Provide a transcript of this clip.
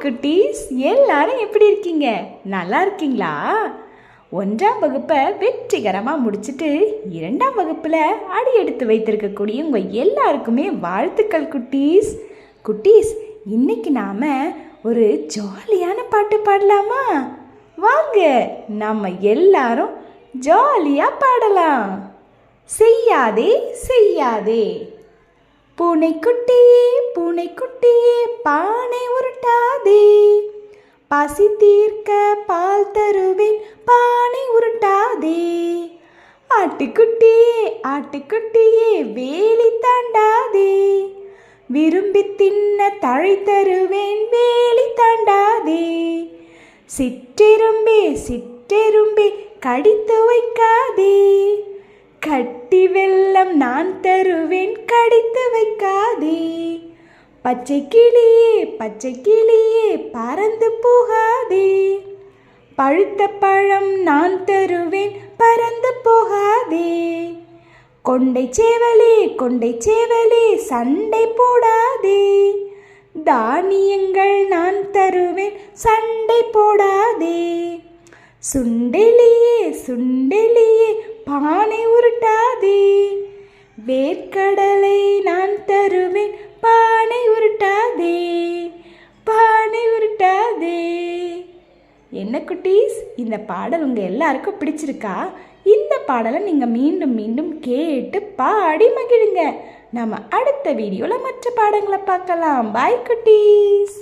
குட்டீஸ், எல்லாரும் எப்படி இருக்கீங்க? நல்லா இருக்கீங்களா? 1ஆம் வகுப்பை வெற்றிகரமாக முடிச்சுட்டு 2ஆம் வகுப்பில் அடி எடுத்து வைத்திருக்கக்கூடிய உங்கள் எல்லாருக்குமே வாழ்த்துக்கள் குட்டீஸ். குட்டீஸ், இன்னைக்கு நாம் ஒரு ஜாலியான பாட்டு பாடலாமா? வாங்க நம்ம எல்லாரும் ஜாலியாக பாடலாம். செய்யாதே செய்யாதே. பூனைக்குட்டியே பூனைக்குட்டியே பானை உருட்டாதே, பசி தீர்க்க பால் தருவேன் பானை உருட்டாதே. ஆட்டுக்குட்டியே ஆட்டுக்குட்டியே வேலி தாண்டாதே, விரும்பி தின்ன தழை தருவேன் வேலி தாண்டாதே. சிற்றெரும்பே சிற்றெரும்பே கடித்து வைக்காதே, கட்டி வெல்லம் நான் தருவேன் கடித்து வைக்காதே. பச்சை கிளியே பறந்து போகாதே, பழுத்த பழம் நான் தருவேன் பறந்து போகாதே. கொண்டை சேவலே சண்டை போடாதே, தானியங்கள் நான் தருவேன் சண்டை போடாதே. சுண்டெலியே பானை உருட்டாதே, வேர்க்கடலை நான் தருவேன் பானை உருட்டாதே பானை உருட்டாதே. என்ன குட்டீஸ், இந்த பாடல் உங்கள் எல்லாருக்கும் பிடிச்சிருக்கா? இந்த பாடலை நீங்கள் மீண்டும் மீண்டும் கேட்டு பாடி மகிழுங்க. நம்ம அடுத்த வீடியோவில் மற்ற பாடங்களை பார்க்கலாம். பாய் குட்டீஸ்.